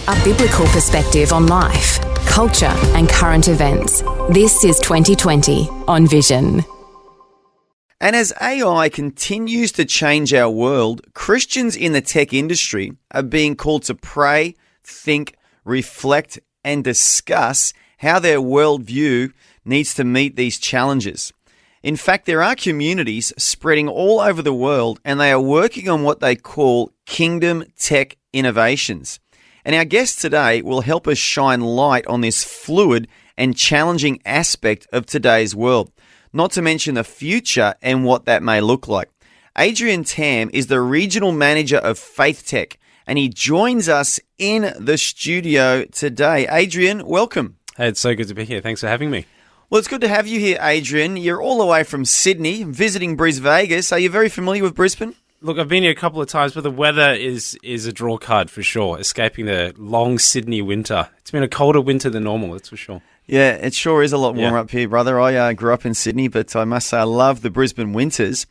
a biblical perspective on life, culture, and current events. This is 2020 on Vision. And as AI continues to change our world, Christians in the tech industry are being called to pray, think, reflect, and discuss how their worldview needs to meet these challenges. In fact, there are communities spreading all over the world, and they are working on what they call kingdom tech innovations. And our guest today will help us shine light on this fluid and challenging aspect of today's world, not to mention the future and what that may look like. Adrian Tam is the Regional Manager of Faith Tech, and he joins us in the studio today. Adrian, welcome. Hey, it's so good to be here. Thanks for having me. Well, it's good to have you here, Adrian. You're all the way from Sydney, visiting Bris Vegas. Are you very familiar with Brisbane? Look, I've been here a couple of times, but the weather is a draw card for sure, escaping the long Sydney winter. It's been a colder winter than normal, that's for sure. Yeah, it sure is a lot warmer up here, brother. I grew up in Sydney, but I must say I love the Brisbane winters.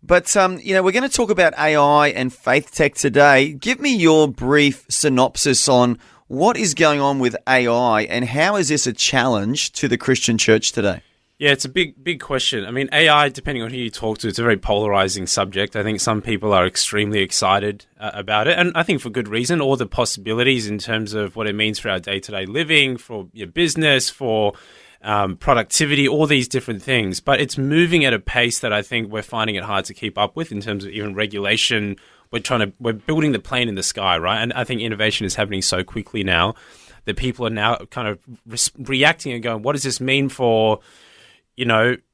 But, we're going to talk about AI and faith tech today. Give me your brief synopsis on what is going on with AI and how is this a challenge to the Christian church today? Yeah, it's a big question. I mean, AI, depending on who you talk to, it's a very polarizing subject. I think some people are extremely excited about it, and I think for good reason, all the possibilities in terms of what it means for our day-to-day living, for your business, for productivity, all these different things. But it's moving at a pace that I think we're finding it hard to keep up with in terms of even regulation. We're building the plane in the sky, right? And I think innovation is happening so quickly now that people are now kind of reacting and going, what does this mean for,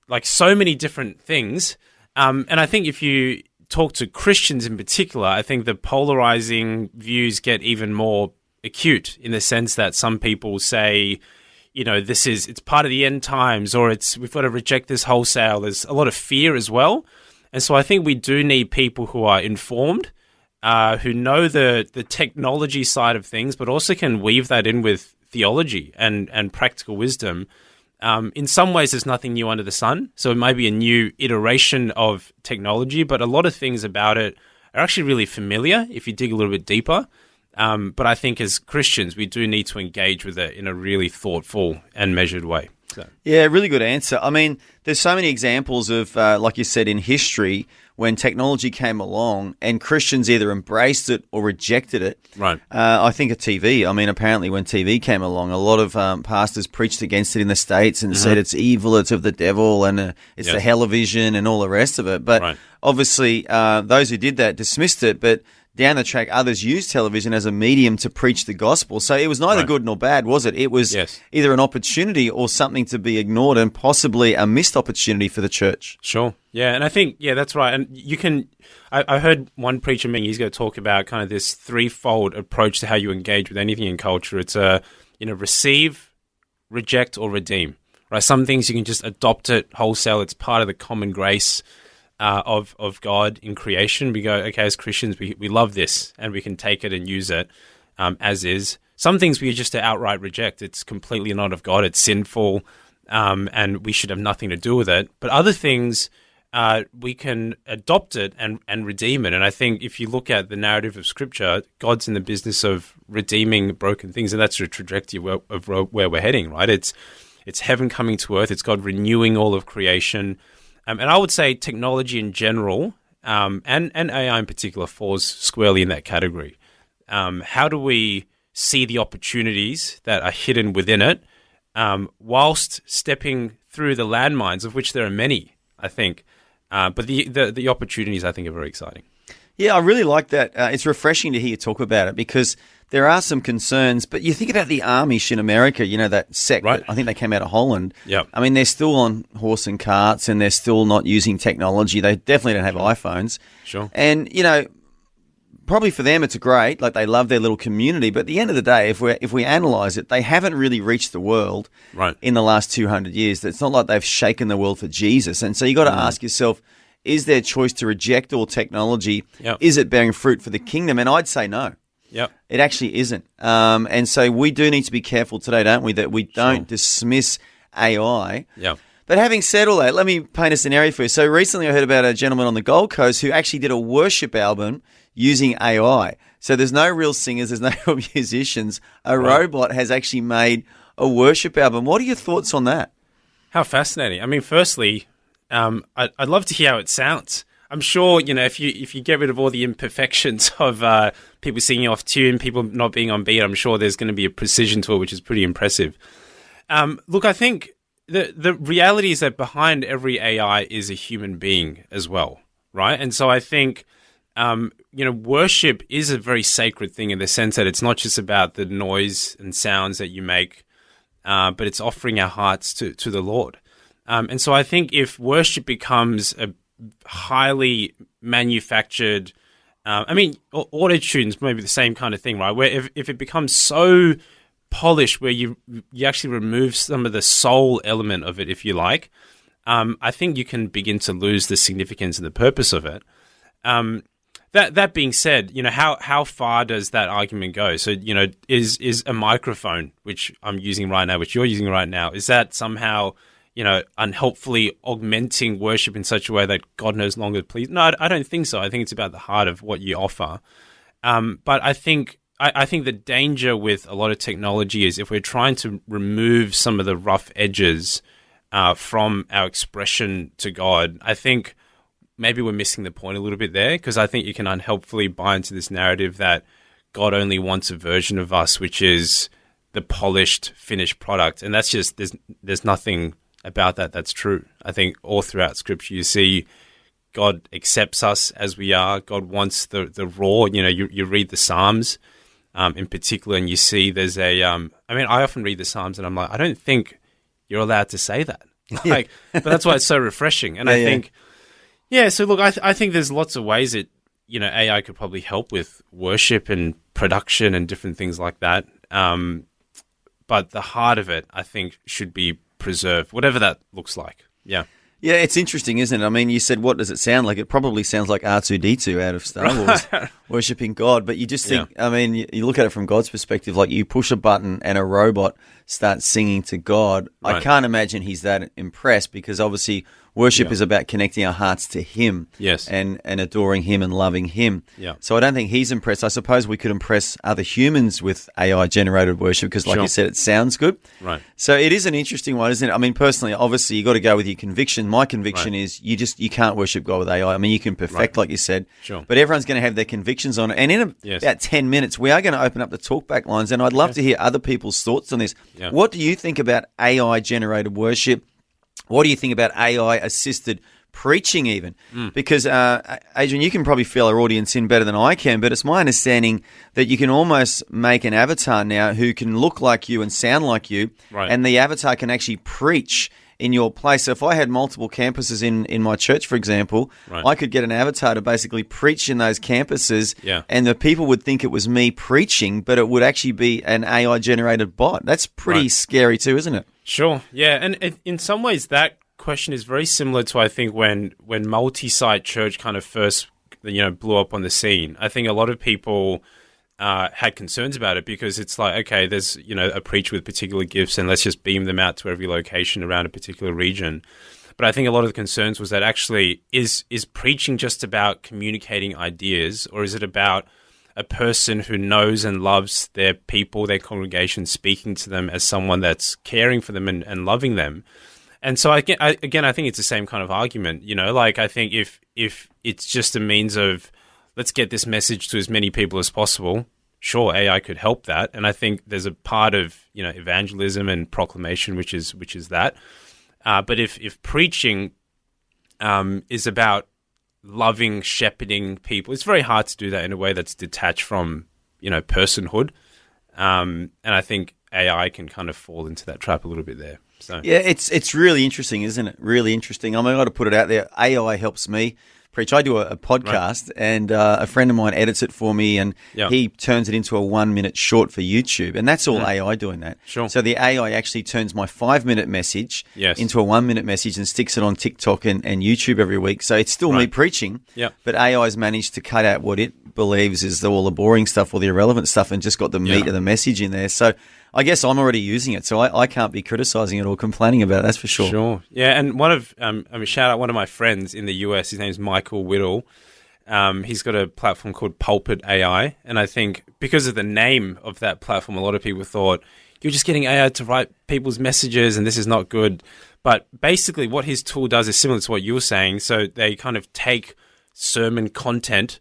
like so many different things? And I think if you talk to Christians in particular, I think the polarizing views get even more acute in the sense that some people say, it's part of the end times, or we've got to reject this wholesale. There's a lot of fear as well. And so I think we do need people who are informed, who know the technology side of things, but also can weave that in with theology and practical wisdom. In some ways, there's nothing new under the sun. So it might be a new iteration of technology, but a lot of things about it are actually really familiar if you dig a little bit deeper. But I think as Christians, we do need to engage with it in a really thoughtful and measured way. So. Yeah, really good answer. I mean, there's so many examples of, like you said, in history when technology came along and Christians either embraced it or rejected it. Right. I think of TV. I mean, apparently when TV came along, a lot of pastors preached against it in the States and said it's evil, it's of the devil, and it's the television and all the rest of it. But obviously, those who did that dismissed it, but down the track, others used television as a medium to preach the gospel. So it was neither good nor bad, was it? It was either an opportunity or something to be ignored and possibly a missed opportunity for the church. Sure. Yeah, and I think, that's right. And you can, I heard one preacher many years ago talk about kind of this threefold approach to how you engage with anything in culture. It's receive, reject, or redeem. Right? Some things you can just adopt it wholesale. It's part of the common grace of God in creation. We go, okay, as Christians, we love this and we can take it and use it as is. Some things we just outright reject. It's completely not of God. It's sinful and we should have nothing to do with it. But other things, we can adopt it and redeem it. And I think if you look at the narrative of Scripture, God's in the business of redeeming broken things, and that's the trajectory of where we're heading, right? It's heaven coming to earth. It's God renewing all of creation. And I would say technology in general, and AI in particular, falls squarely in that category. How do we see the opportunities that are hidden within it, whilst stepping through the landmines, of which there are many, I think. But the opportunities, I think, are very exciting. Yeah, I really like that. It's refreshing to hear you talk about it because there are some concerns, but you think about the Amish in America, that sect, right. I think they came out of Holland. Yep. I mean, they're still on horse and carts and they're still not using technology. They definitely don't have iPhones. Sure. And, probably for them it's great, like they love their little community, but at the end of the day, if we analyse it, they haven't really reached the world in the last 200 years. It's not like they've shaken the world for Jesus. And so you got to ask yourself, is their choice to reject all technology, is it bearing fruit for the kingdom? And I'd say no. Yep. It actually isn't. And so we do need to be careful today, don't we, that we don't dismiss AI. Yeah. But having said all that, let me paint a scenario for you. So recently I heard about a gentleman on the Gold Coast who actually did a worship album using AI. So there's no real singers, there's no real musicians. A robot has actually made a worship album. What are your thoughts on that? How fascinating. I mean, firstly, I'd love to hear how it sounds. I'm sure, if you get rid of all the imperfections of people singing off tune, people not being on beat, I'm sure there's going to be a precision to it, which is pretty impressive. Look, I think the reality is that behind every AI is a human being as well, right? And so I think, worship is a very sacred thing in the sense that it's not just about the noise and sounds that you make, but it's offering our hearts to the Lord. And so I think if worship becomes a highly manufactured, auto-tune's maybe the same kind of thing, right? Where if it becomes so polished where you actually remove some of the soul element of it, if you like, I think you can begin to lose the significance and the purpose of it. That being said, how far does that argument go? So, is a microphone, which I'm using right now, which you're using right now, is that somehow, unhelpfully augmenting worship in such a way that God no longer pleased? No, I don't think so. I think it's about the heart of what you offer. But I think the danger with a lot of technology is if we're trying to remove some of the rough edges from our expression to God, I think maybe we're missing the point a little bit there, because I think you can unhelpfully buy into this narrative that God only wants a version of us, which is the polished, finished product. And that's just, there's nothing about that that's true. I think all throughout Scripture you see God accepts us as we are. God wants the raw. You read the Psalms in particular, and you see there's I often read the Psalms and I'm like, I don't think you're allowed to say that. But that's why it's so refreshing. And I think, so look, I think there's lots of ways that, AI could probably help with worship and production and different things like that. But the heart of it, I think, should be preserved, whatever that looks like. Yeah. Yeah, it's interesting, isn't it? I mean, you said, what does it sound like? It probably sounds like R2-D2 out of Star Wars, worshipping God. But you just think, you look at it from God's perspective, like you push a button and a robot starts singing to God. Right. I can't imagine he's that impressed, because obviously worship is about connecting our hearts to Him, and adoring Him and loving Him. Yeah. So I don't think he's impressed. I suppose we could impress other humans with AI-generated worship because, like you said, it sounds good. Right. So it is an interesting one, isn't it? I mean, personally, obviously, you got to go with your conviction. My conviction is you can't worship God with AI. I mean, you can perfect, like you said, but everyone's going to have their convictions on it. And in about 10 minutes, we are going to open up the talkback lines, and I'd love to hear other people's thoughts on this. Yeah. What do you think about AI-generated worship? What do you think about AI-assisted preaching even? Because, Adrian, you can probably fill our audience in better than I can, but it's my understanding that you can almost make an avatar now who can look like you and sound like you, and the avatar can actually preach in your place. So if I had multiple campuses in my church, for example, I could get an avatar to basically preach in those campuses, and the people would think it was me preaching, but it would actually be an AI-generated bot. That's pretty scary too, isn't it? Sure, yeah. And in some ways, that question is very similar to, I think, when multi-site church kind of first blew up on the scene. I think a lot of people had concerns about it because it's like, okay, there's a preacher with particular gifts and let's just beam them out to every location around a particular region. But I think a lot of the concerns was that actually is preaching just about communicating ideas, or is it about a person who knows and loves their people, their congregation, speaking to them as someone that's caring for them and loving them? And so I think it's the same kind of argument, like I think if it's just a means of let's get this message to as many people as possible, sure, AI could help that. And I think there's a part of, evangelism and proclamation, which is that. But if preaching is about loving, shepherding people, it's very hard to do that in a way that's detached from, personhood. And I think AI can kind of fall into that trap a little bit there. So yeah, it's really interesting, isn't it? Really interesting. I mean, I got to put it out there. AI helps me preach. I do a podcast, and a friend of mine edits it for me, and he turns it into a 1-minute short for YouTube, and that's all AI doing that. Sure. So the AI actually turns my 5-minute message into a 1-minute message and sticks it on TikTok and YouTube every week. So it's still me preaching, but AI's managed to cut out what it believes is all the boring stuff or the irrelevant stuff and just got the meat of the message in there. So I guess I'm already using it, so I can't be criticizing it or complaining about it, that's for sure. Sure. Yeah, and shout out one of my friends in the US, his name's Michael Whittle. He's got a platform called Pulpit AI. And I think because of the name of that platform, a lot of people thought, you're just getting AI to write people's messages and this is not good. But basically what his tool does is similar to what you were saying. So they kind of take sermon content.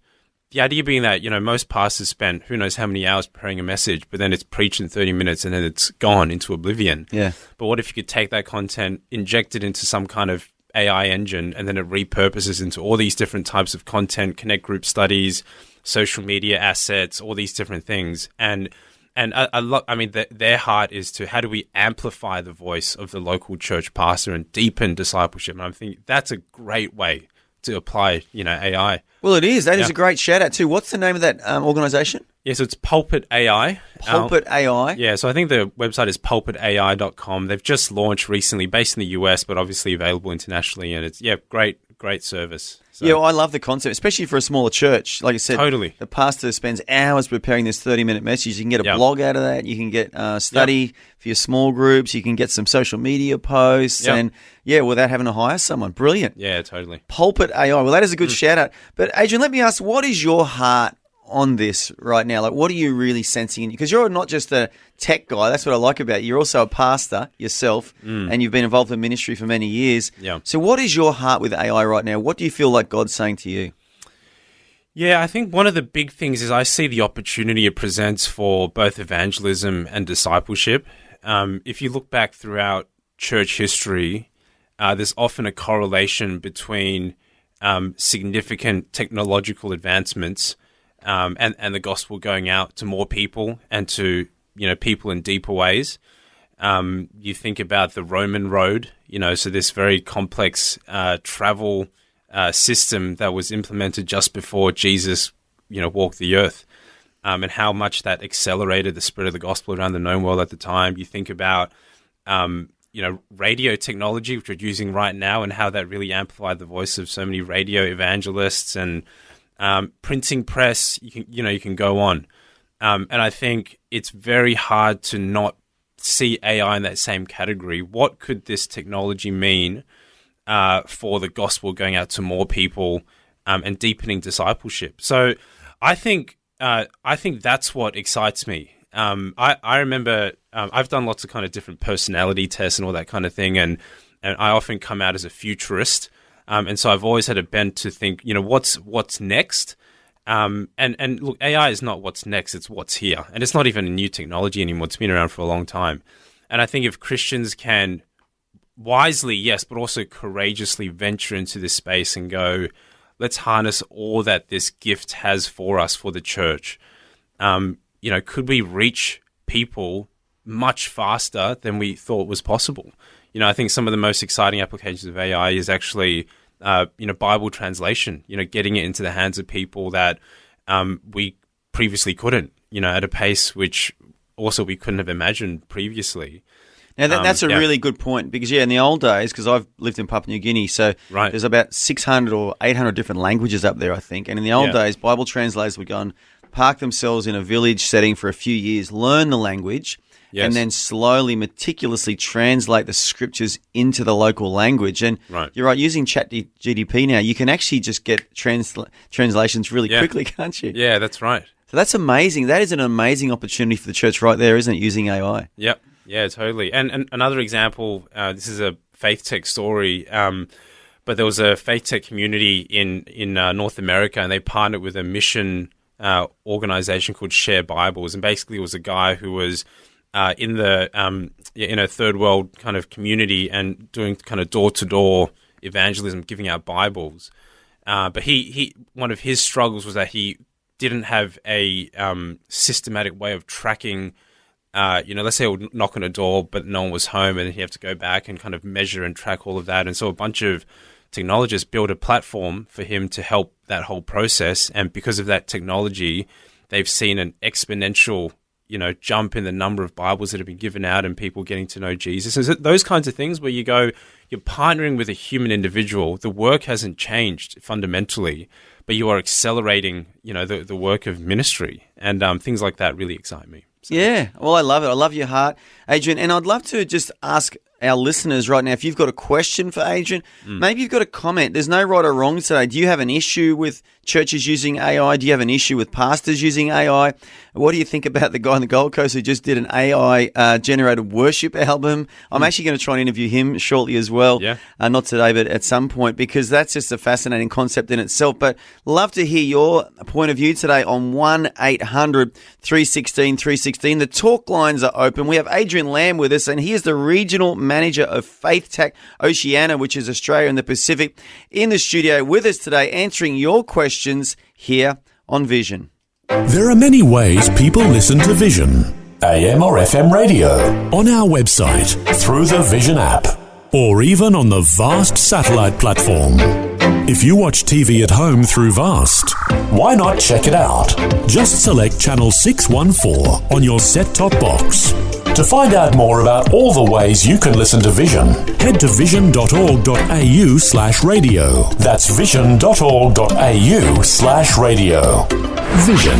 The idea being that, most pastors spend who knows how many hours preparing a message, but then it's preached in 30 minutes and then it's gone into oblivion. Yeah. But what if you could take that content, inject it into some kind of AI engine, and then it repurposes into all these different types of content, connect group studies, social media assets, all these different things. And their heart is to how do we amplify the voice of the local church pastor and deepen discipleship. And I'm thinking that's a great way to apply, AI. Well, it is. That is a great shout out too. What's the name of that organisation? Yeah, so it's Pulpit AI. Pulpit AI? Yeah, so I think the website is pulpitai.com. They've just launched recently, based in the US, but obviously available internationally. And it's, great service. So. Yeah, well, I love the concept, especially for a smaller church. Like I said, totally. The pastor spends hours preparing this 30-minute message. You can get a blog out of that. You can get study for your small groups. You can get some social media posts. And, without having to hire someone. Brilliant. Yeah, totally. Pulpit AI. Well, that is a good shout out. But, Adrian, let me ask, what is your heart on this right now? Like, what are you really sensing? Because you're not just a tech guy. That's what I like about you. You're also a pastor yourself, and you've been involved in ministry for many years. Yeah. So what is your heart with AI right now? What do you feel like God's saying to you? Yeah, I think one of the big things is I see the opportunity it presents for both evangelism and discipleship. If you look back throughout church history, there's often a correlation between significant technological advancements and the gospel going out to more people and to people in deeper ways. You think about the Roman road, so this very complex travel system that was implemented just before Jesus, walked the earth, and how much that accelerated the spread of the gospel around the known world at the time. You think about radio technology, which we're using right now, and how that really amplified the voice of so many radio evangelists and printing press. You can go on. And I think it's very hard to not see AI in that same category. What could this technology mean for the gospel going out to more people and deepening discipleship? So I think that's what excites me. I remember I've done lots of kind of different personality tests and all that kind of thing, and I often come out as a futurist. And so I've always had a bent to think, what's next? And look, AI is not what's next, it's what's here. And it's not even a new technology anymore. It's been around for a long time. And I think if Christians can wisely, yes, but also courageously venture into this space and go, let's harness all that this gift has for us, for the church. Could we reach people much faster than we thought was possible? I think some of the most exciting applications of AI is actually, Bible translation, getting it into the hands of people that we previously couldn't, at a pace which also we couldn't have imagined previously. Now, that's a really good point because, in the old days, because I've lived in Papua New Guinea, so there's about 600 or 800 different languages up there, I think. And in the old days, Bible translators would go and park themselves in a village setting for a few years, learn the language, and then slowly, meticulously translate the scriptures into the local language. And you're right, using ChatGPT now, you can actually just get translations really quickly, can't you? Yeah, that's right. So that's amazing. That is an amazing opportunity for the church right there, isn't it, using AI? Yep. Yeah, totally. And another example, this is a faith tech story, but there was a faith tech community in North America, and they partnered with a mission organization called Share Bibles. And basically it was a guy who was in a third world kind of community and doing kind of door-to-door evangelism, giving out Bibles. But he one of his struggles was that he didn't have a systematic way of tracking. Let's say he would knock on a door, but no one was home, and he'd have to go back and kind of measure and track all of that. And so a bunch of technologists built a platform for him to help that whole process. And because of that technology, they've seen an exponential jump in the number of Bibles that have been given out and people getting to know Jesus. And so those kinds of things where you go, you're partnering with a human individual. The work hasn't changed fundamentally, but you are accelerating, the work of ministry. And things like that really excite me. So. Yeah, well, I love it. I love your heart, Adrian. And I'd love to just ask our listeners right now, if you've got a question for Adrian, maybe you've got a comment. There's no right or wrong today. Do you have an issue with churches using AI? Do you have an issue with pastors using AI? What do you think about the guy on the Gold Coast who just did an AI-generated worship album? I'm actually going to try and interview him shortly as well. Yeah. Not today, but at some point, because that's just a fascinating concept in itself. But love to hear your point of view today on 1-800-316-316. The talk lines are open. We have Adrian Lamb with us, and he is the Regional Manager of Faith Tech Oceania, which is Australia and the Pacific, in the studio with us today, answering your questions here on Vision. There are many ways people listen to Vision. AM or FM radio, on our website, through the Vision app, or even on the Vast satellite platform. If you watch TV at home through Vast, why not check it out? Just select channel 614 on your set-top box. To find out more about all the ways you can listen to Vision, head to vision.org.au/radio. That's vision.org.au/radio. Vision.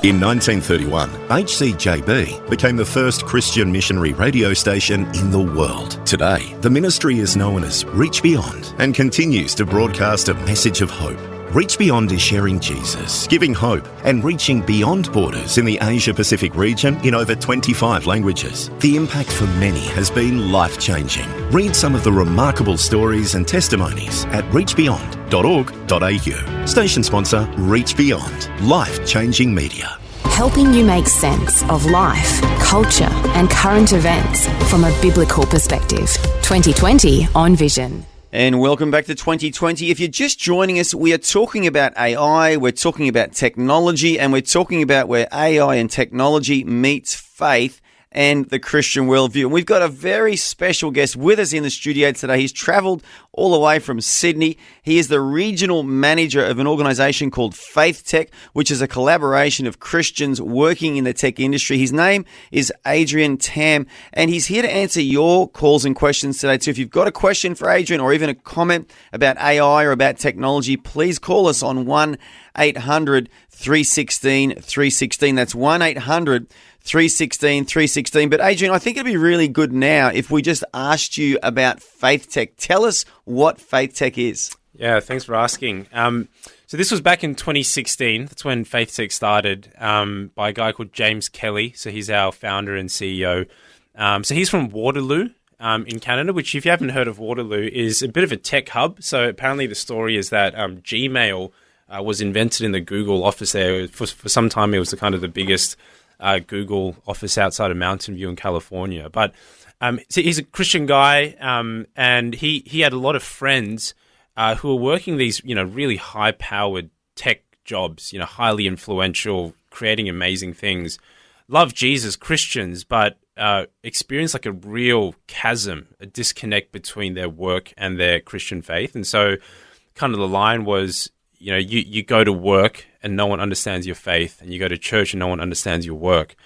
In 1931, HCJB became the first Christian missionary radio station in the world. Today, the ministry is known as Reach Beyond and continues to broadcast a message of hope. Reach Beyond is sharing Jesus, giving hope, and reaching beyond borders in the Asia-Pacific region in over 25 languages. The impact for many has been life-changing. Read some of the remarkable stories and testimonies at reachbeyond.org.au. Station sponsor, Reach Beyond. Life-changing media. Helping you make sense of life, culture, and current events from a biblical perspective. 2020 on Vision. And welcome back to 2020. If you're just joining us, we are talking about AI, we're talking about technology, and we're talking about where AI and technology meets faith and the Christian worldview. And we've got a very special guest with us in the studio today. He's travelled all the way from Sydney. He is the regional manager of an organisation called Faith Tech, which is a collaboration of Christians working in the tech industry. His name is Adrian Tam, and he's here to answer your calls and questions today. So if you've got a question for Adrian or even a comment about AI or about technology, please call us on 1-800-316-316. That's 1-800-316-316. But Adrian, I think it'd be really good now if we just asked you about Faith Tech. Tell us what Faith Tech is. Yeah, thanks for asking. So this was back in 2016. That's when Faith Tech started by a guy called James Kelly. So he's our founder and CEO. So he's from Waterloo in Canada, which, if you haven't heard of Waterloo, is a bit of a tech hub. So apparently the story is that Gmail was invented in the Google office there. For some time, it was the biggest Google office outside of Mountain View in California. But so he's a Christian guy, and he had a lot of friends who were working these, really high-powered tech jobs, highly influential, creating amazing things. Love Jesus, Christians, but experienced like a real chasm, a disconnect between their work and their Christian faith. And so kind of the line was, you go to work and no one understands your faith, and you go to church and no one understands your work.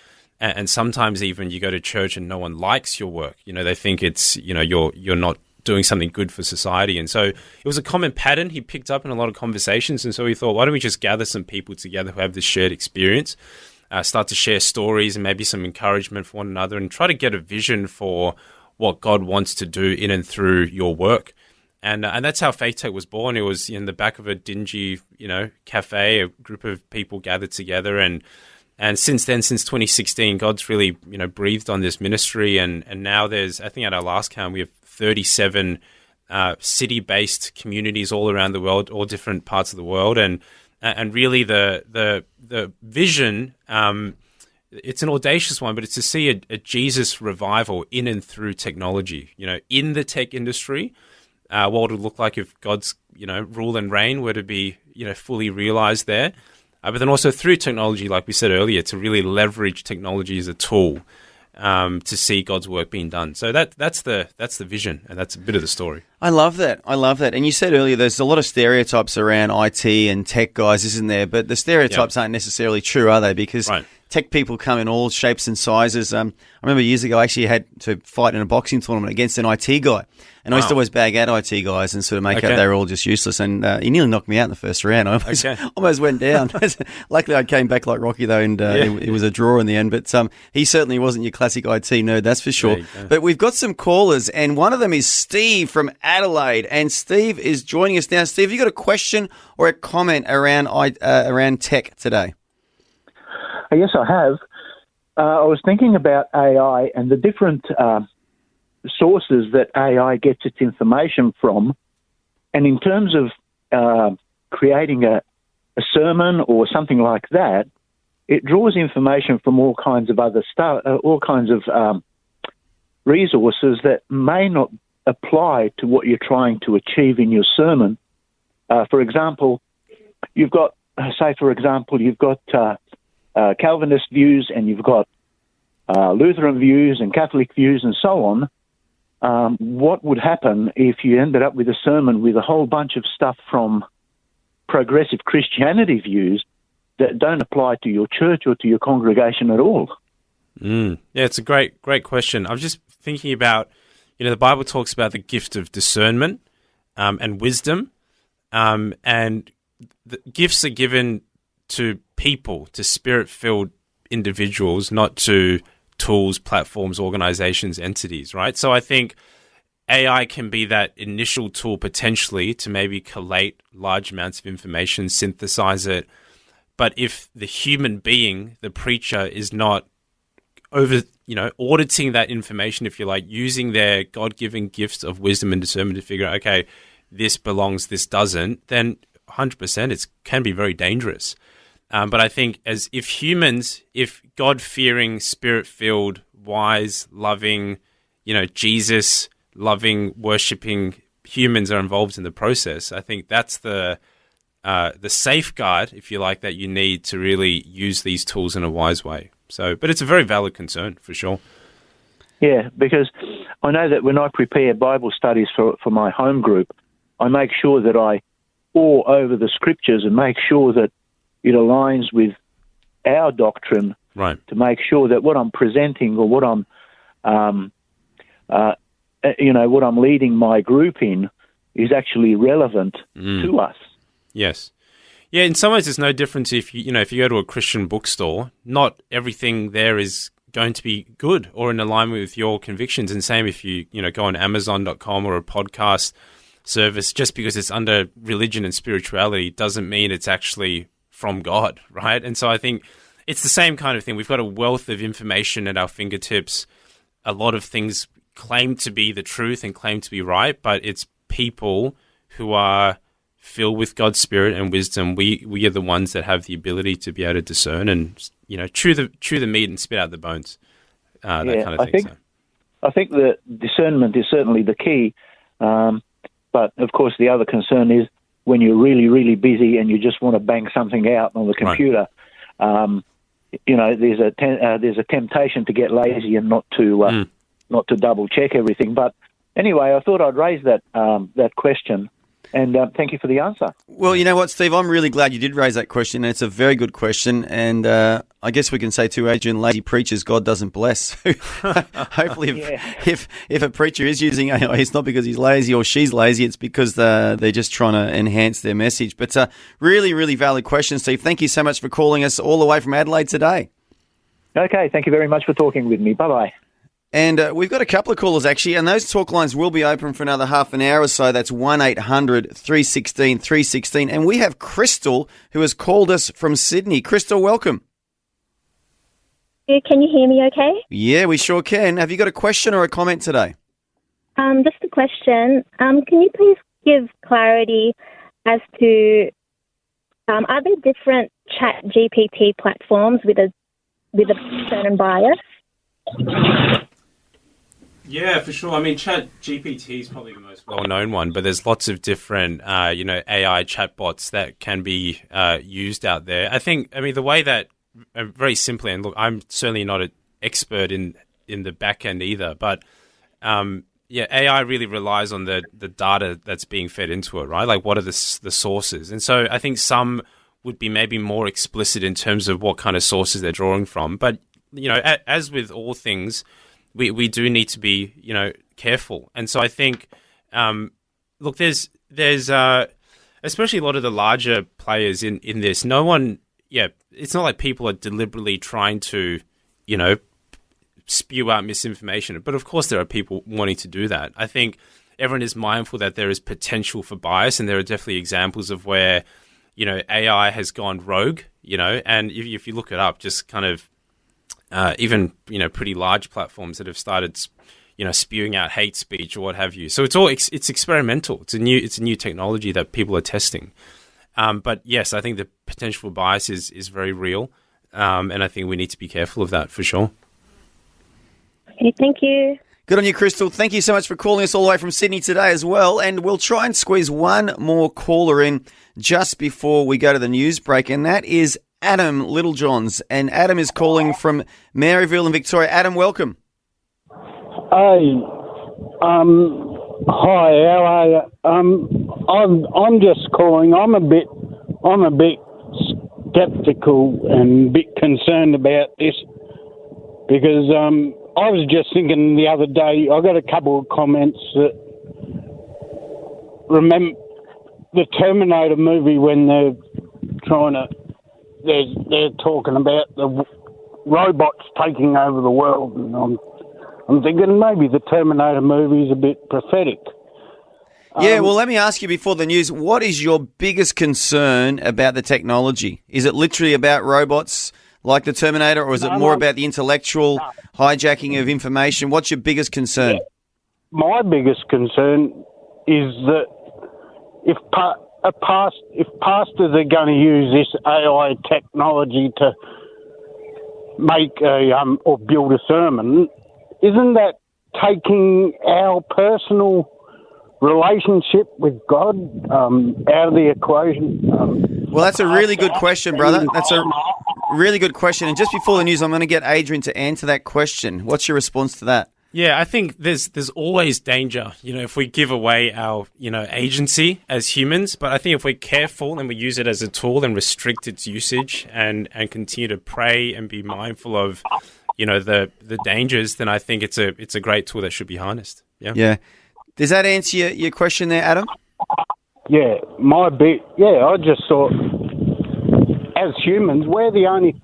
And sometimes even you go to church and no one likes your work. They think it's, you're not doing something good for society. And so it was a common pattern he picked up in a lot of conversations. And so he thought, why don't we just gather some people together who have this shared experience, start to share stories and maybe some encouragement for one another, and try to get a vision for what God wants to do in and through your work. And that's how Faith Tech was born. It was in the back of a dingy, cafe, a group of people gathered together. And since then, since 2016, God's really, breathed on this ministry. And now there's, I think at our last count, we have 37 city-based communities all around the world, all different parts of the world. And really the vision, it's an audacious one, but it's to see a Jesus revival in and through technology, in the tech industry. What would it look like if God's, rule and reign were to be, fully realized there? But then also through technology, like we said earlier, to really leverage technology as a tool to see God's work being done. So that's the vision, and that's a bit of the story. I love that. And you said earlier there's a lot of stereotypes around IT and tech guys, isn't there? But the stereotypes aren't necessarily true, are they? Because tech people come in all shapes and sizes. I remember years ago I actually had to fight in a boxing tournament against an IT guy. And I used to always bag out IT guys and sort of make out they were all just useless. And he nearly knocked me out in the first round. I almost went down. Luckily, I came back like Rocky, though, and it was a draw in the end. But he certainly wasn't your classic IT nerd, that's for sure. But we've got some callers, and one of them is Steve from Adelaide. And Steve is joining us now. Steve, have you got a question or a comment around tech today? Yes, I have. I was thinking about AI and the different sources that AI gets its information from. And in terms of creating a sermon or something like that, it draws information from all kinds of other stuff, all kinds of resources that may not apply to what you're trying to achieve in your sermon. For example, you've got Calvinist views, and you've got Lutheran views and Catholic views and so on. What would happen if you ended up with a sermon with a whole bunch of stuff from progressive Christianity views that don't apply to your church or to your congregation at all? Yeah, it's a great question. I'm just thinking about, the Bible talks about the gift of discernment and wisdom, and the gifts are given to people, to spirit-filled individuals, not to tools, platforms, organizations, entities, right? So I think AI can be that initial tool potentially to maybe collate large amounts of information, synthesize it. But if the human being, the preacher, is not auditing that information, if you like, using their God-given gifts of wisdom and discernment to figure out, okay, this belongs, this doesn't, then 100% it can be very dangerous. But I think if God-fearing, spirit-filled, wise, loving, Jesus, loving, worshipping humans are involved in the process, I think that's the safeguard, if you like, that you need to really use these tools in a wise way. So, but it's a very valid concern for sure. Yeah, because I know that when I prepare Bible studies for my home group, I make sure that I pore over the scriptures and make sure that it aligns with our doctrine, right? To make sure that what I'm presenting or what I'm, what I'm leading my group in is actually relevant to us. Yes. Yeah, in some ways it's no different if you go to a Christian bookstore, not everything there is going to be good or in alignment with your convictions. And same if you go on Amazon.com or a podcast service, just because it's under religion and spirituality doesn't mean it's actually from God, right? And so I think it's the same kind of thing. We've got a wealth of information at our fingertips. A lot of things claim to be the truth and claim to be right, but it's people who are filled with God's Spirit and wisdom. We are the ones that have the ability to be able to discern and chew the meat and spit out the bones. That kind of thing. I think that discernment is certainly the key, but of course the other concern is when you're really, really busy and you just want to bang something out on the computer. Right. There's a temptation to get lazy and not to double check everything. But anyway, I thought I'd raise that question. And thank you for the answer. Well, you know what, Steve? I'm really glad you did raise that question. And it's a very good question. And I guess we can say to Adrian, lazy preachers, God doesn't bless. Hopefully, if a preacher is using AI, it's not because he's lazy or she's lazy. It's because they're just trying to enhance their message. But really, really valid question, Steve. Thank you so much for calling us all the way from Adelaide today. Okay, thank you very much for talking with me. Bye-bye. And we've got a couple of callers, actually, and those talk lines will be open for another half an hour or so. That's 1-800-316-316. And we have Crystal, who has called us from Sydney. Crystal, welcome. Can you hear me okay? Yeah, we sure can. Have you got a question or a comment today? Just a question. Can you please give clarity as to, are there different chat GPT platforms with a certain bias? Yeah, for sure. I mean, Chat GPT is probably the most well-known one, but there's lots of different, AI chatbots that can be used out there. The way that, very simply, and look, I'm certainly not an expert in the back end either, but AI really relies on the data that's being fed into it, right? Like, what are the sources? And so I think some would be maybe more explicit in terms of what kind of sources they're drawing from. But, as with all things, we do need to be, careful. And so I think, look, there's especially a lot of the larger players in this, it's not like people are deliberately trying to, spew out misinformation. But of course there are people wanting to do that. I think everyone is mindful that there is potential for bias, and there are definitely examples of where, AI has gone rogue, and if you look it up, just kind of even, pretty large platforms that have started, spewing out hate speech or what have you. So it's experimental. It's a new technology that people are testing. But yes, I think the potential for bias is very real. And I think we need to be careful of that for sure. Okay, thank you. Good on you, Crystal. Thank you so much for calling us all the way from Sydney today as well. And we'll try and squeeze one more caller in just before we go to the news break. And that is Adam Littlejohns. And Adam is calling from Maryville in Victoria. Adam, welcome. Hey, hi, how are you? I'm just calling. I'm a bit skeptical and a bit concerned about this because I was just thinking the other day. I got a couple of comments that remember the Terminator movie when they're talking about the robots taking over the world, and I'm thinking maybe the Terminator movie is a bit prophetic. Yeah, well, let me ask you before the news, what is your biggest concern about the technology? Is it literally about robots like the Terminator, or is it more about the intellectual hijacking of information? What's your biggest concern? Yeah. My biggest concern is that if pastors are going to use this AI technology to make or build a sermon, isn't that taking our personal relationship with God out of the equation? Well, that's a really good question, brother. That's a really good question. And just before the news, I'm going to get Adrian to answer that question. What's your response to that? Yeah, I think there's always danger, if we give away our, agency as humans. But I think if we're careful and we use it as a tool and restrict its usage and continue to pray and be mindful of, the dangers, then I think it's a great tool that should be harnessed. Yeah. Yeah. Does that answer your question there, Adam? Yeah, I just thought, as humans, we're the only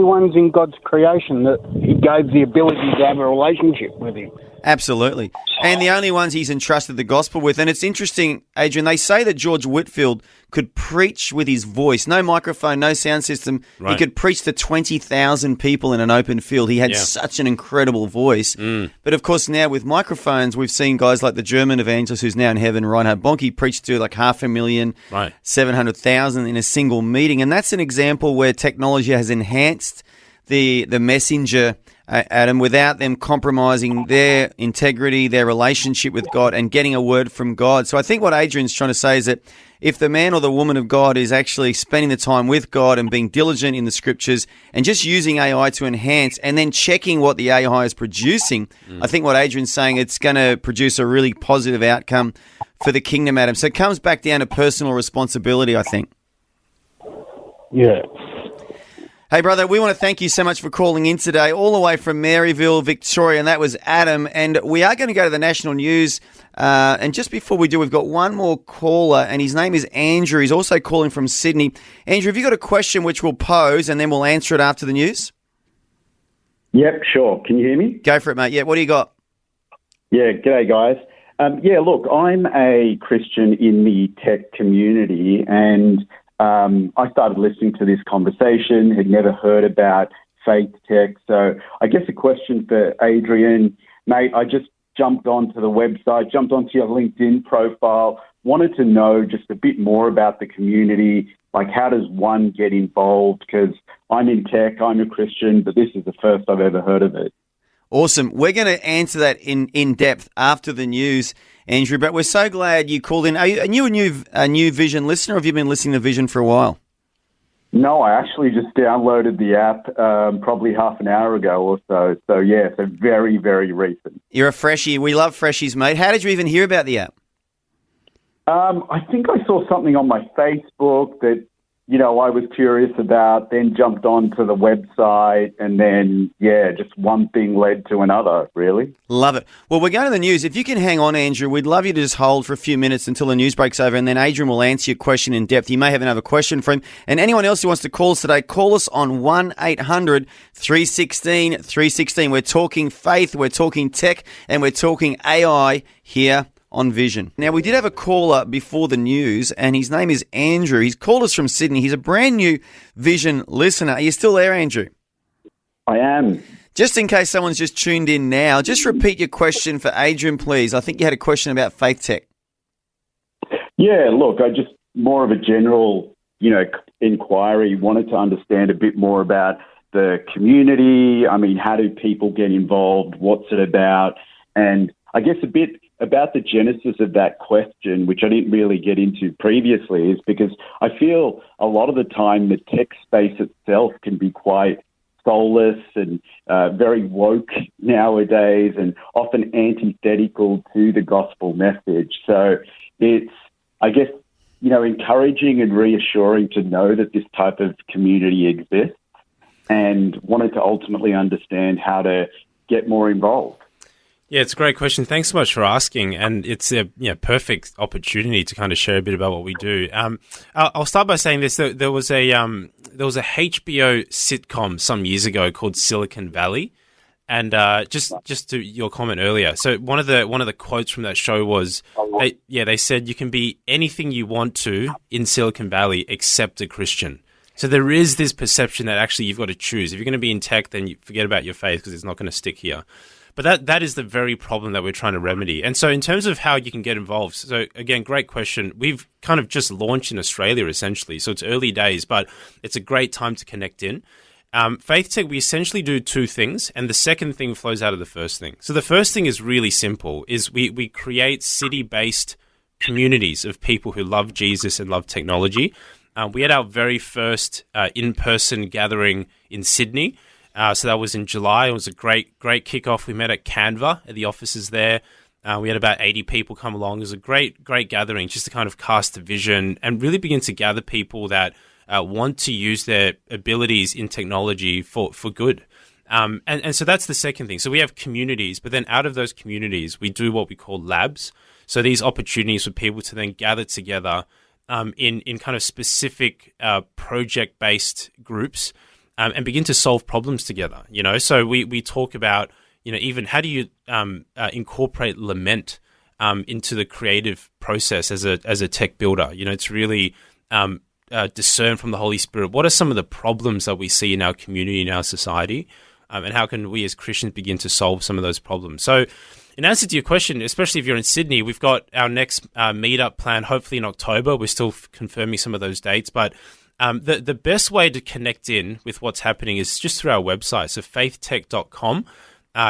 ones in God's creation that He gave the ability to have a relationship with Him. Absolutely. And the only ones He's entrusted the gospel with. And it's interesting, Adrian, they say that George Whitfield could preach with his voice. No microphone, no sound system. Right. He could preach to 20,000 people in an open field. He had such an incredible voice. But of course, now with microphones, we've seen guys like the German evangelist who's now in heaven, Reinhard Bonnke, preach to like 500,000, 700,000 in a single meeting. And that's an example where technology has enhanced the messenger, Adam, without them compromising their integrity, their relationship with God, and getting a word from God. So I think what Adrian's trying to say is that if the man or the woman of God is actually spending the time with God and being diligent in the scriptures and just using AI to enhance and then checking what the AI is producing, I think what Adrian's saying, it's going to produce a really positive outcome for the kingdom, Adam. So it comes back down to personal responsibility, I think. Yeah. Hey, brother, we want to thank you so much for calling in today, all the way from Maryville, Victoria, and that was Adam. And we are going to go to the national news. And just before we do, we've got one more caller, and his name is Andrew. He's also calling from Sydney. Andrew, have you got a question which we'll pose, and then we'll answer it after the news? Yep, sure. Can you hear me? Go for it, mate. Yeah, what do you got? Yeah, g'day, guys. Look, I'm a Christian in the tech community, and I started listening to this conversation, had never heard about faith tech. So I guess a question for Adrian, mate, I just jumped onto the website, jumped onto your LinkedIn profile, wanted to know just a bit more about the community, like how does one get involved? Because I'm in tech, I'm a Christian, but this is the first I've ever heard of it. Awesome. We're going to answer that in depth after the news, Andrew, but we're so glad you called in. Are you a new Vision listener, or have you been listening to Vision for a while? No, I actually just downloaded the app probably half an hour ago or so. So, yeah, so very, very recent. You're a freshie. We love freshies, mate. How did you even hear about the app? I think I saw something on my Facebook that I was curious about, then jumped onto the website, and then, just one thing led to another, really. Love it. Well, we're going to the news. If you can hang on, Andrew, we'd love you to just hold for a few minutes until the news breaks over, and then Adrian will answer your question in depth. You may have another question for him. And anyone else who wants to call us today, call us on 1-800-316-316. We're talking faith, we're talking tech, and we're talking AI here on Vision. Now, we did have a caller before the news, and his name is Andrew. He's called us from Sydney. He's a brand new Vision listener. Are you still there, Andrew? I am. Just in case someone's just tuned in now, just repeat your question for Adrian, please. I think you had a question about faith tech. Yeah, look, I just more of a general, inquiry, wanted to understand a bit more about the community. I mean, how do people get involved? What's it about? And I guess a bit about the genesis of that question, which I didn't really get into previously, is because I feel a lot of the time the tech space itself can be quite soulless and very woke nowadays, and often antithetical to the gospel message. So it's, I guess, encouraging and reassuring to know that this type of community exists, and wanted to ultimately understand how to get more involved. Yeah, it's a great question. Thanks so much for asking, and it's a perfect opportunity to kind of share a bit about what we do. I'll start by saying this: there was a HBO sitcom some years ago called Silicon Valley, and just to your comment earlier. So one of the quotes from that show was, they said you can be anything you want to in Silicon Valley except a Christian. So there is this perception that actually you've got to choose. If you're going to be in tech, then you forget about your faith because it's not going to stick here. But that is the very problem that we're trying to remedy. And so in terms of how you can get involved, so again, great question. We've kind of just launched in Australia, essentially. So it's early days, but it's a great time to connect in. Faith Tech, we essentially do two things, and the second thing flows out of the first thing. So the first thing is really simple, is we create city-based communities of people who love Jesus and love technology. We had our very first in-person gathering in Sydney. So that was in July. It was a great kickoff. We met at Canva at the offices there. We had about 80 people come along. It was a great gathering just to kind of cast a vision and really begin to gather people that want to use their abilities in technology for good. And so that's the second thing. So we have communities, but then out of those communities, we do what we call labs. So these opportunities for people to then gather together in kind of specific project-based groups. And begin to solve problems together, So we talk about, even how do you incorporate lament into the creative process as a tech builder? It's really discern from the Holy Spirit. What are some of the problems that we see in our community, in our society? And how can we as Christians begin to solve some of those problems? So in answer to your question, especially if you're in Sydney, we've got our next meetup planned, hopefully in October. We're still confirming some of those dates, but the best way to connect in with what's happening is just through our website. So faithtech.com.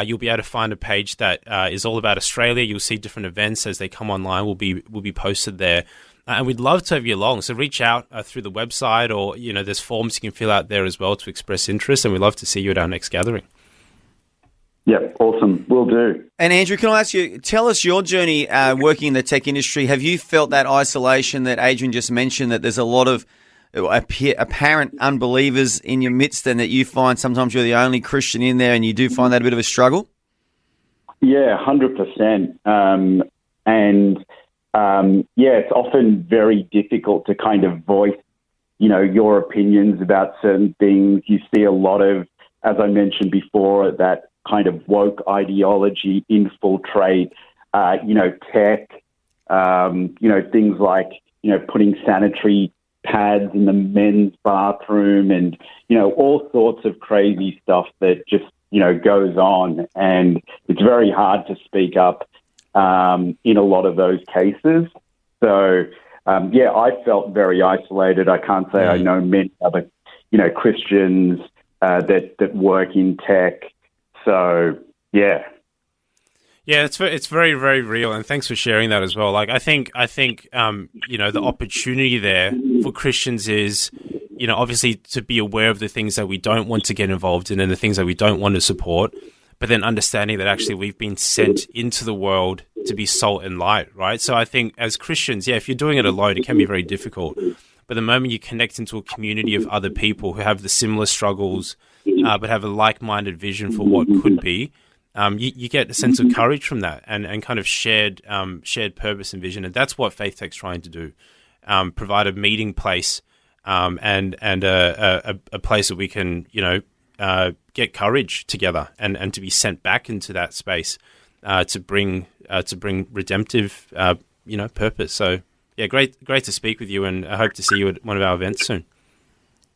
You'll be able to find a page that is all about Australia. You'll see different events as they come online. Will be posted there. And we'd love to have you along. So reach out through the website, or, there's forms you can fill out there as well to express interest. And we'd love to see you at our next gathering. Yep, awesome. Will do. And Andrew, can I ask you, tell us your journey working in the tech industry. Have you felt that isolation that Adrian just mentioned, that there's a lot of apparent unbelievers in your midst, and that you find sometimes you're the only Christian in there, and you do find that a bit of a struggle? Yeah, 100%. It's often very difficult to kind of voice, your opinions about certain things. You see a lot of, as I mentioned before, that kind of woke ideology infiltrate, tech, things like, putting sanitary pads in the men's bathroom, and all sorts of crazy stuff that just goes on, and it's very hard to speak up in a lot of those cases. So I felt very isolated. I can't say I know many other Christians that work in tech. So Yeah, it's very, very real, and thanks for sharing that as well. Like, I think the opportunity there for Christians is, obviously to be aware of the things that we don't want to get involved in and the things that we don't want to support, but then understanding that actually we've been sent into the world to be salt and light, right? So I think as Christians, if you're doing it alone, it can be very difficult. But the moment you connect into a community of other people who have the similar struggles, but have a like-minded vision for what could be, you get a sense of courage from that and kind of shared purpose and vision. And that's what Faith Tech's trying to do, provide a meeting place and a place that we can, get courage together and to be sent back into that space to bring redemptive, purpose. So, yeah, great to speak with you, and I hope to see you at one of our events soon.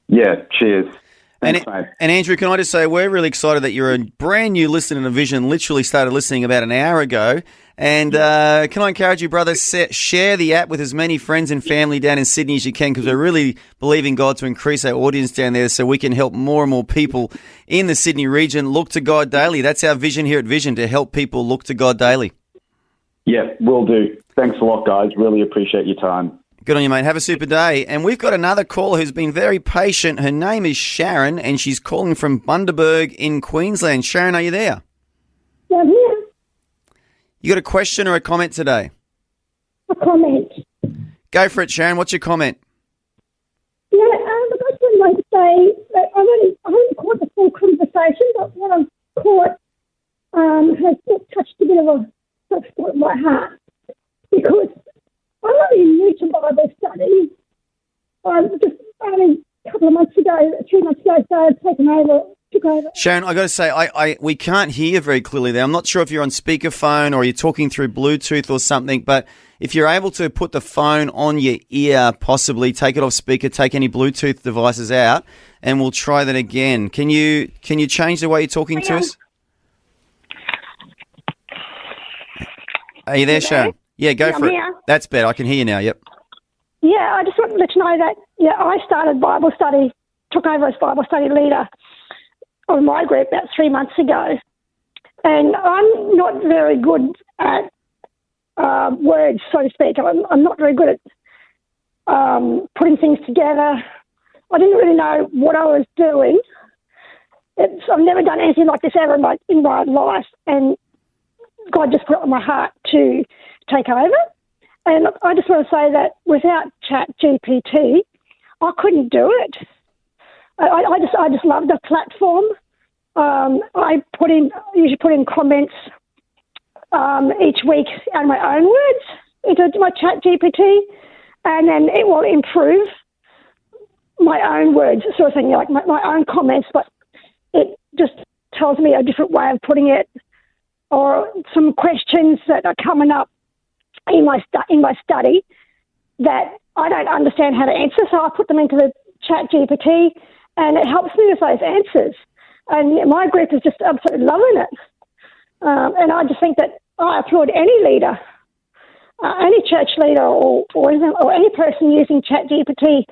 Yeah, cheers. Thanks, mate. And Andrew, can I just say we're really excited that you're a brand new listener to Vision, literally started listening about an hour ago. And can I encourage you, brother, share the app with as many friends and family down in Sydney as you can, because we're really believing God to increase our audience down there so we can help more and more people in the Sydney region look to God daily. That's our vision here at Vision, to help people look to God daily. Yeah, will do. Thanks a lot, guys. Really appreciate your time. Good on you, mate. Have a super day. And we've got another caller who's been very patient. Her name is Sharon, and she's calling from Bundaberg in Queensland. Sharon, are you there? Yeah, I'm here. You got a question or a comment today? A comment. Go for it, Sharon. What's your comment? Yeah, I just would like to say that I haven't caught the full conversation, but what I've caught has just touched a bit of a soft spot in my heart, because I'm only new to Bible study. Just only a couple of months ago, 3 months ago, started took over. Sharon, I got to say, we can't hear you very clearly there. I'm not sure if you're on speakerphone or you're talking through Bluetooth or something, but if you're able to put the phone on your ear, possibly take it off speaker, take any Bluetooth devices out, and we'll try that again. Can you change the way you're talking to us? Are you there, Sharon? Yeah, go for it. Here. That's better. I can hear you now, yep. Yeah, I just wanted to let you know that, I started Bible study, took over as Bible study leader of my group about 3 months ago. And I'm not very good at words, so to speak. I'm not very good at putting things together. I didn't really know what I was doing. I've never done anything like this ever in my life, and God just put it on my heart to take over. And I just want to say that without ChatGPT, I couldn't do it. I just love the platform. I usually put in comments each week and my own words into my ChatGPT, and then it will improve my own words, sort of thing, like my own comments, but it just tells me a different way of putting it, or some questions that are coming up in my study that I don't understand how to answer, so I put them into the ChatGPT, and it helps me with those answers. And my group is just absolutely loving it. And I just think that I applaud any leader, any church leader, or any person using ChatGPT.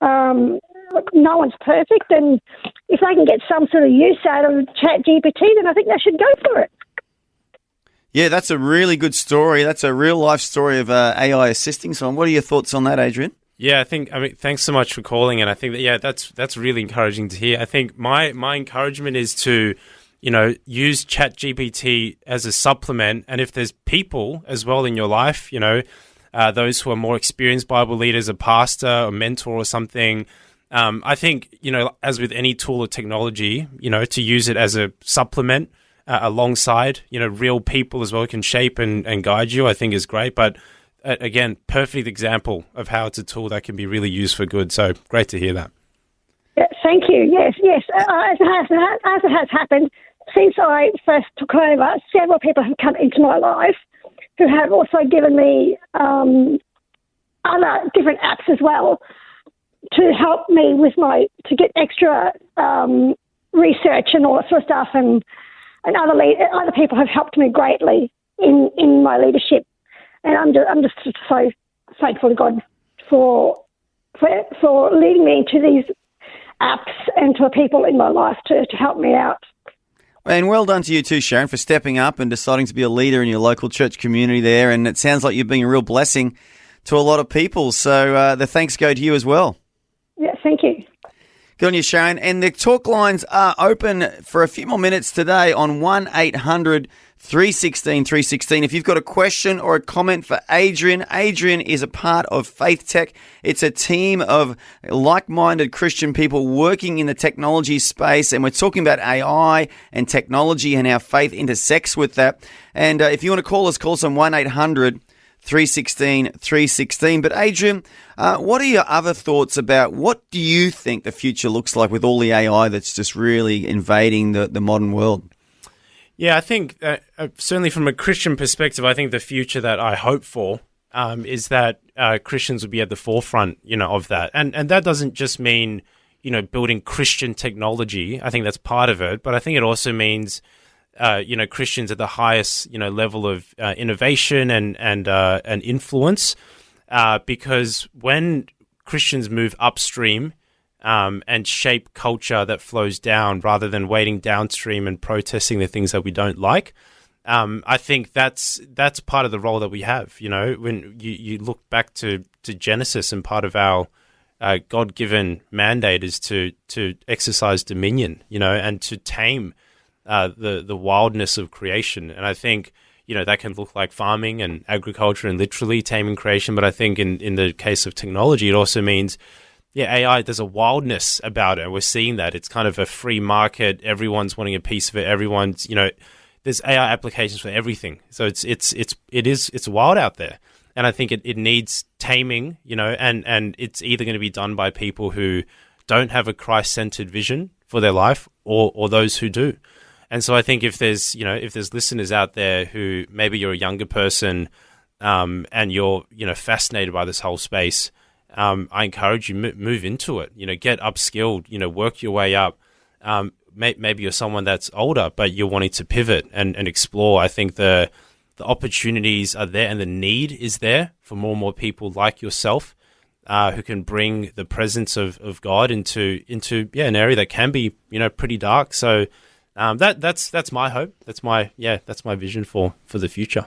No one's perfect, and if they can get some sort of use out of ChatGPT, then I think they should go for it. Yeah, that's a really good story. That's a real life story of AI assisting someone. What are your thoughts on that, Adrian? Yeah, thanks so much for calling, and I think that that's really encouraging to hear. I think my encouragement is to, use ChatGPT as a supplement, and if there's people as well in your life, those who are more experienced Bible leaders, a pastor, a mentor, or something. I think as with any tool or technology, to use it as a supplement alongside real people as well can shape and guide you. I think is great, but. Again, perfect example of how it's a tool that can be really used for good. So great to hear that. Yeah, thank you. Yes. As it has happened, since I first took over, several people have come into my life who have also given me other different apps as well to help me with to get extra research and all that sort of stuff. And other people have helped me greatly in my leadership. And I'm just so thankful to God for leading me into these apps and to the people in my life to help me out. And well done to you too, Sharon, for stepping up and deciding to be a leader in your local church community there. And it sounds like you're being a real blessing to a lot of people. So the thanks go to you as well. Yeah, thank you. Good on you, Sharon. And the talk lines are open for a few more minutes today on 1-800 316 316. If you've got a question or a comment for Adrian, Adrian is a part of Faith Tech. It's a team of like-minded Christian people working in the technology space, and we're talking about AI and technology and how faith intersects with that. And if you want to call us on 1-800 316 316. But Adrian, what are your other thoughts about what do you think the future looks like with all the AI that's just really invading the modern world? Yeah, I think certainly from a Christian perspective, I think the future that I hope for is that Christians will be at the forefront, of that. And that doesn't just mean, building Christian technology. I think that's part of it. But I think it also means, Christians at the highest, level of innovation and influence. Because when Christians move upstream, and shape culture that flows down rather than waiting downstream and protesting the things that we don't like. I think that's part of the role that we have. When you look back to Genesis, and part of our God-given mandate is to exercise dominion, and to tame the wildness of creation. And I think that can look like farming and agriculture and literally taming creation. But I think in the case of technology, it also means AI, there's a wildness about it. We're seeing that. It's kind of a free market. Everyone's wanting a piece of it. Everyone's, there's AI applications for everything. So it's wild out there. And I think it needs taming, and it's either going to be done by people who don't have a Christ-centered vision for their life or those who do. And so I think if there's listeners out there who maybe you're a younger person, and you're, fascinated by this whole space, I encourage you move into it. Get upskilled. Work your way up. Maybe you're someone that's older, but you're wanting to pivot and explore. I think the opportunities are there, and the need is there for more and more people like yourself, who can bring the presence of God into an area that can be pretty dark. So that's my hope. That's my vision for the future.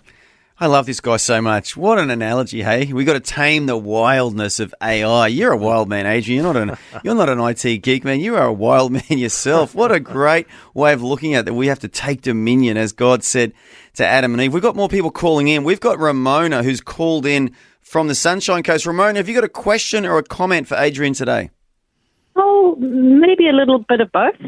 I love this guy so much. What an analogy, hey? We got to tame the wildness of AI. You're a wild man, Adrian. You're not an IT geek, man. You are a wild man yourself. What a great way of looking at that. We have to take dominion, as God said to Adam and Eve. We've got more people calling in. We've got Ramona, who's called in from the Sunshine Coast. Ramona, have you got a question or a comment for Adrian today? Oh, maybe a little bit of both.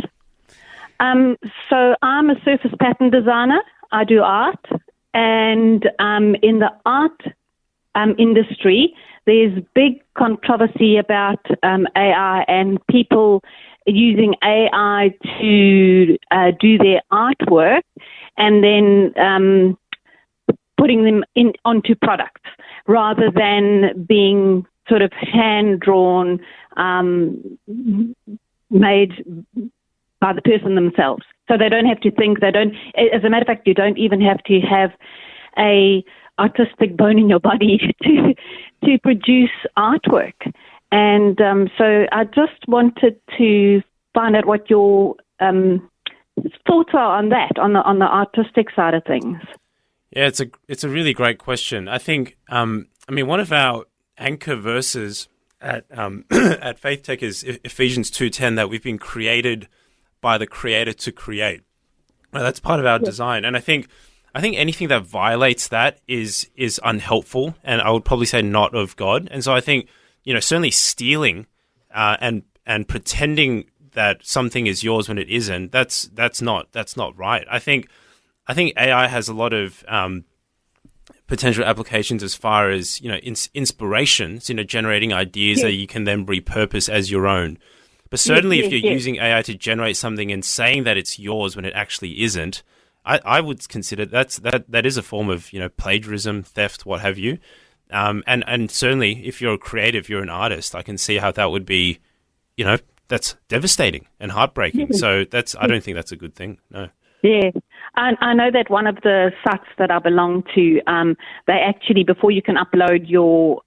So I'm a surface pattern designer. I do art. And in the art industry, there's big controversy about AI and people using AI to do their artwork and then putting them onto products rather than being sort of hand-drawn, made by the person themselves. So they don't have to think, as a matter of fact, you don't even have to have a artistic bone in your body to produce artwork. And so I just wanted to find out what your thoughts are on that, on the artistic side of things. Yeah, it's a really great question. I think, one of our anchor verses at at Faith Tech is Ephesians 2:10, that we've been created by the Creator to create. Well, that's part of our design, and I think anything that violates that is unhelpful, and I would probably say not of God. And so I think certainly stealing and pretending that something is yours when it isn't, that's not right. I think AI has a lot of potential applications as far as inspirations, generating ideas that you can then repurpose as your own. But certainly if you're using AI to generate something and saying that it's yours when it actually isn't, I would consider that is a form of plagiarism, theft, what have you. And certainly if you're a creative, you're an artist, I can see how that would be, that's devastating and heartbreaking. So I don't think that's a good thing. No. Yeah, I know that one of the sites that I belong to, they actually, before you can upload your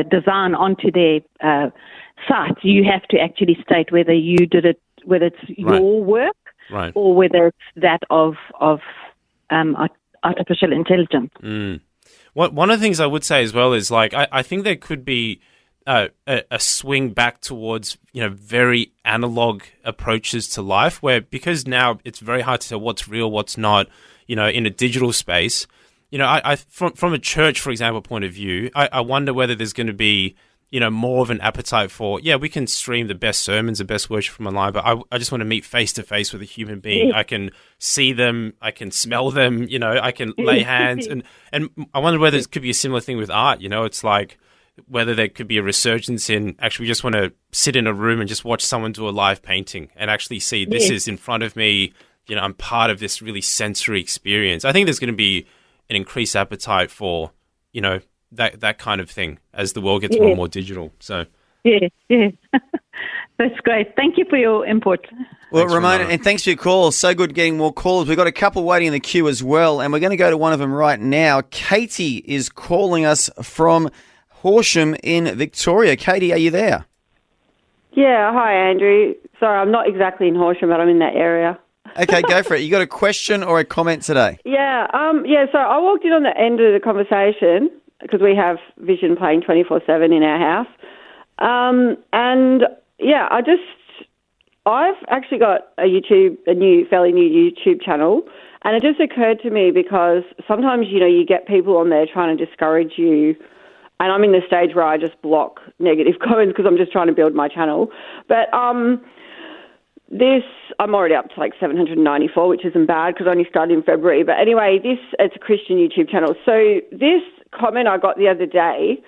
design onto their site, you have to actually state whether you did it, whether it's your work, right, or whether it's that of artificial intelligence. One of the things I would say as well is, I think there could be a swing back towards, very analog approaches to life, because now it's very hard to tell what's real, what's not, in a digital space. I from a church, for example, point of view, I wonder whether there's going to be, more of an appetite for, we can stream the best sermons, the best worship from online, but I just want to meet face to face with a human being. I can see them, I can smell them, I can lay hands. And I wonder whether it could be a similar thing with art. It's like whether there could be a resurgence in actually we just want to sit in a room and just watch someone do a live painting and actually see this is in front of me. I'm part of this really sensory experience. I think there's going to be an increased appetite for, that kind of thing as the world gets more and more digital. So yeah. That's great. Thank you for your input. Well, Ramona, and thanks for your call. So good getting more calls. We've got a couple waiting in the queue as well, and we're going to go to one of them right now. Katie is calling us from Horsham in Victoria. Katie, are you there? Yeah, hi Andrew. Sorry, I'm not exactly in Horsham, but I'm in that area. Okay, go for it. You got a question or a comment today? Yeah, so I walked in on the end of the conversation because we have Vision playing 24/7 in our house. I've actually got a fairly new YouTube channel, and it just occurred to me because sometimes, you get people on there trying to discourage you, and I'm in the stage where I just block negative comments because I'm just trying to build my channel. But I'm already up to like 794, which isn't bad because I only started in February. But anyway, it's a Christian YouTube channel. So this comment I got the other day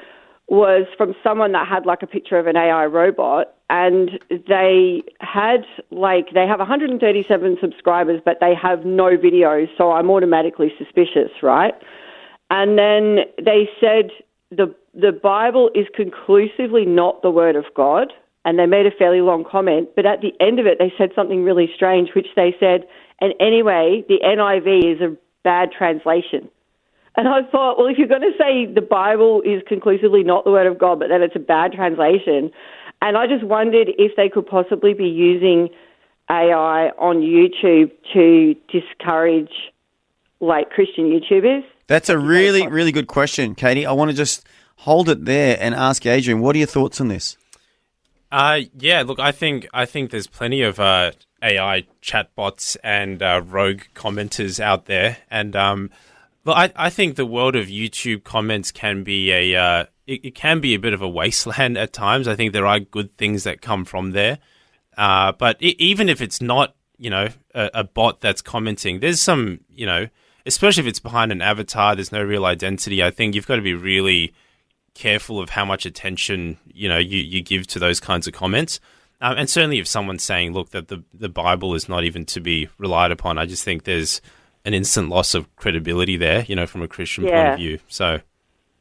was from someone that had like a picture of an AI robot, and they have 137 subscribers, but they have no videos. So I'm automatically suspicious, right? And then they said the Bible is conclusively not the Word of God. And they made a fairly long comment, but at the end of it, they said something really strange, which they said, and anyway, the NIV is a bad translation. And I thought, well, if you're going to say the Bible is conclusively not the Word of God, but that it's a bad translation, and I just wondered if they could possibly be using AI on YouTube to discourage, like, Christian YouTubers. That's a really, really good question, Katie. I want to just hold it there and ask Adrian, what are your thoughts on this? Look, I think there's plenty of AI chatbots and rogue commenters out there, and I think the world of YouTube comments can be it can be a bit of a wasteland at times. I think there are good things that come from there, but even if it's not, a bot that's commenting, there's some, especially if it's behind an avatar, there's no real identity. I think you've got to be really careful of how much attention you give to those kinds of comments, and certainly if someone's saying, look, that the Bible is not even to be relied upon, I just think there's an instant loss of credibility there, from a Christian point of view. So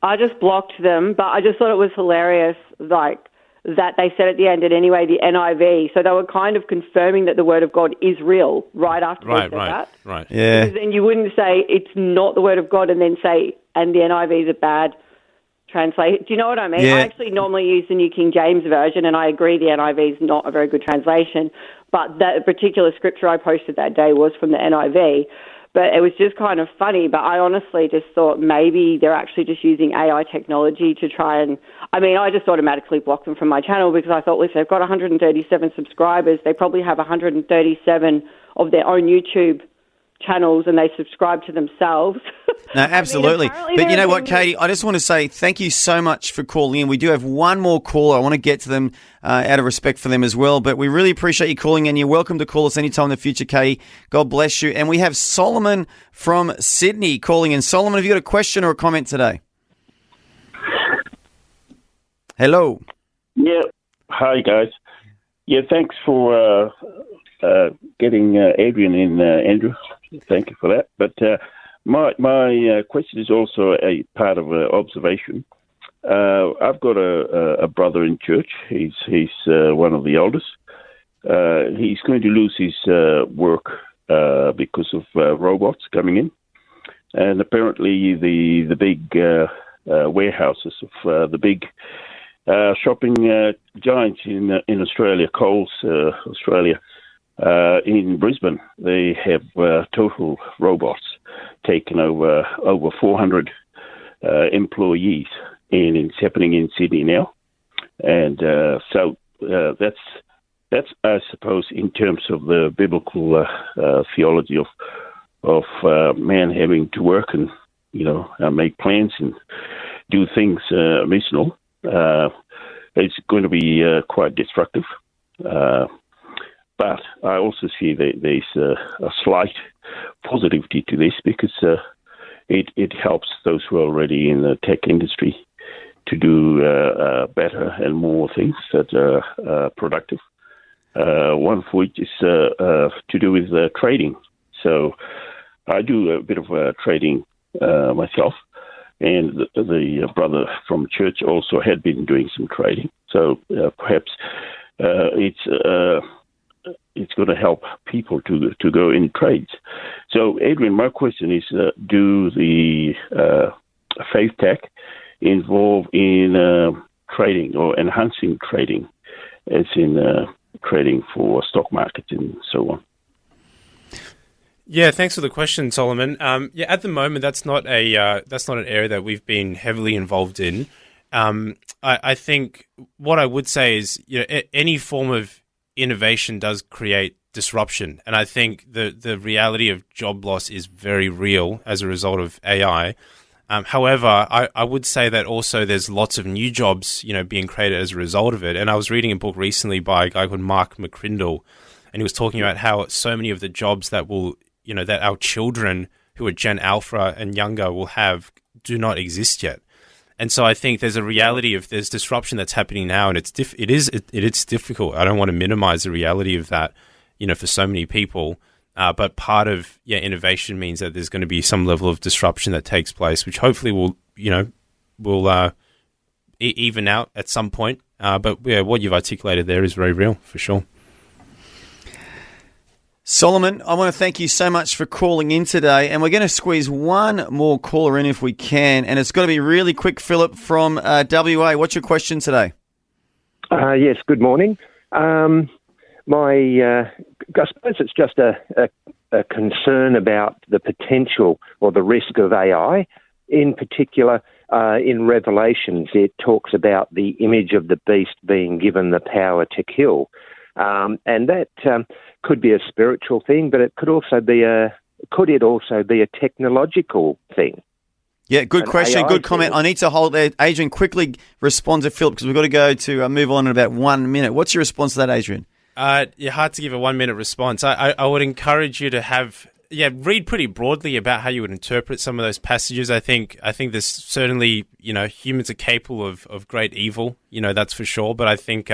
I just blocked them, but I just thought it was hilarious, like that they said at the end, and anyway, the NIV. So they were kind of confirming that the Word of God is real right after they said that. Right. Yeah. Because then you wouldn't say it's not the Word of God and then say, and the NIV is a bad translate. Do you know what I mean? Yeah. I actually normally use the New King James Version, and I agree the NIV is not a very good translation, but that particular scripture I posted that day was from the NIV. But it was just kind of funny. But I honestly just thought maybe they're actually just using AI technology to try and... I just automatically blocked them from my channel because I thought, well, if they've got 137 subscribers, they probably have 137 of their own YouTube channels and they subscribe to themselves. No, absolutely. But you know what, Katie, I just want to say thank you so much for calling in. We do have one more caller. I want to get to them out of respect for them as well. But we really appreciate you calling in. You're welcome to call us anytime in the future, Katie. God bless you. And we have Solomon from Sydney calling in. Solomon, have you got a question or a comment today? Hello. Yeah. Hi, guys. Yeah, thanks for getting Adrian in, Andrew. Thank you for that. But my question is also a part of an observation. I've got a brother in church. He's one of the elders. He's going to lose his work because of robots coming in, and apparently the big warehouses of the big shopping giants in Australia, Coles, Australia. In Brisbane, they have total robots taken over 400 employees, and it's happening in Sydney now. And so that's I suppose in terms of the biblical theology of man having to work and make plans and do things missional. It's going to be quite destructive. But I also see that there's a slight positivity to this because it helps those who are already in the tech industry to do better and more things that are productive. One of which is to do with trading. So I do a bit of trading myself, and the brother from church also had been doing some trading. So perhaps it's going to help people to go in trades. So, Adrian, my question is, do the faith tech involve in trading or enhancing trading, as in trading for stock markets and so on? Yeah, thanks for the question, Solomon. At the moment, that's not an area that we've been heavily involved in. I think what I would say is, any form of innovation does create disruption, and I think the reality of job loss is very real as a result of AI. However, I would say that also there's lots of new jobs, being created as a result of it. And I was reading a book recently by a guy called Mark McCrindle, and he was talking about how so many of the jobs that will, that our children who are Gen Alpha and younger will have do not exist yet. And so I think there's a reality of there's disruption that's happening now, and it is difficult. I don't want to minimize the reality of that, for so many people. But part of innovation means that there's going to be some level of disruption that takes place, which hopefully will even out at some point. But what you've articulated there is very real for sure. Solomon, I want to thank you so much for calling in today, and we're going to squeeze one more caller in if we can, and it's got to be really quick. Philip from WA, what's your question today? Yes, good morning. I suppose it's just a concern about the potential or the risk of AI. In particular, in Revelations, it talks about the image of the beast being given the power to kill. And that could be a spiritual thing, but it could also be a technological thing? Yeah, good question, good comment. I need to hold there. Adrian, quickly respond to Philip because we've got to go to move on in about 1 minute. What's your response to that, Adrian? Hard to give a 1 minute response. I would encourage you to read pretty broadly about how you would interpret some of those passages. I think there's certainly, humans are capable of great evil, that's for sure. But I think,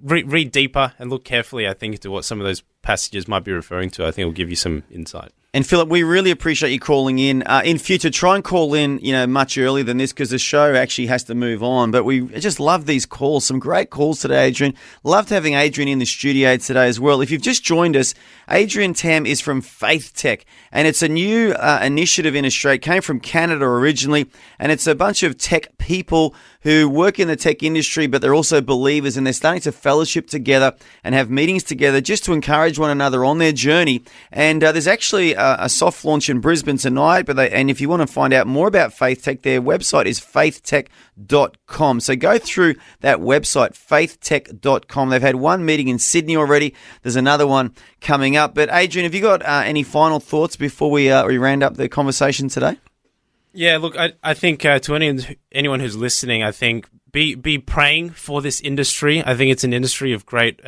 read deeper and look carefully, I think, into what some of those passages might be referring to. I think it'll give you some insight. And Philip, we really appreciate you calling in. In future, try and call in, much earlier than this because the show actually has to move on. But we just love these calls. Some great calls today, Adrian. Loved having Adrian in the studio today as well. If you've just joined us, Adrian Tam is from Faith Tech, and it's a new initiative in Australia. It came from Canada originally, and it's a bunch of tech people who work in the tech industry, but they're also believers, and they're starting to fellowship together and have meetings together just to encourage one another on their journey. And there's actually a soft launch in Brisbane tonight, and if you want to find out more about Faith Tech, their website is faithtech.com. So go through that website, faithtech.com. They've had one meeting in Sydney already. There's another one coming up. But Adrian, have you got any final thoughts before we round up the conversation today? Yeah, look, I think to anyone who's listening, I think be praying for this industry. I think it's an industry of great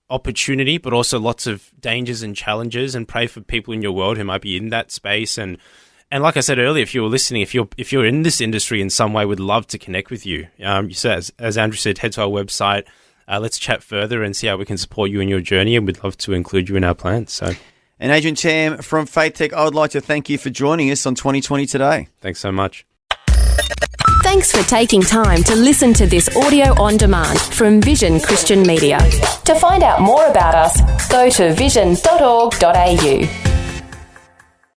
opportunity, but also lots of dangers and challenges, and pray for people in your world who might be in that space. And like I said earlier, if you were listening, if you're in this industry in some way, we'd love to connect with you. So as Andrew said, head to our website. Let's chat further and see how we can support you in your journey, and we'd love to include you in our plans. So. And Adrian Tam from Faith Tech, I would like to thank you for joining us on 2020 Today. Thanks so much. Thanks for taking time to listen to this audio on demand from Vision Christian Media. To find out more about us, go to vision.org.au.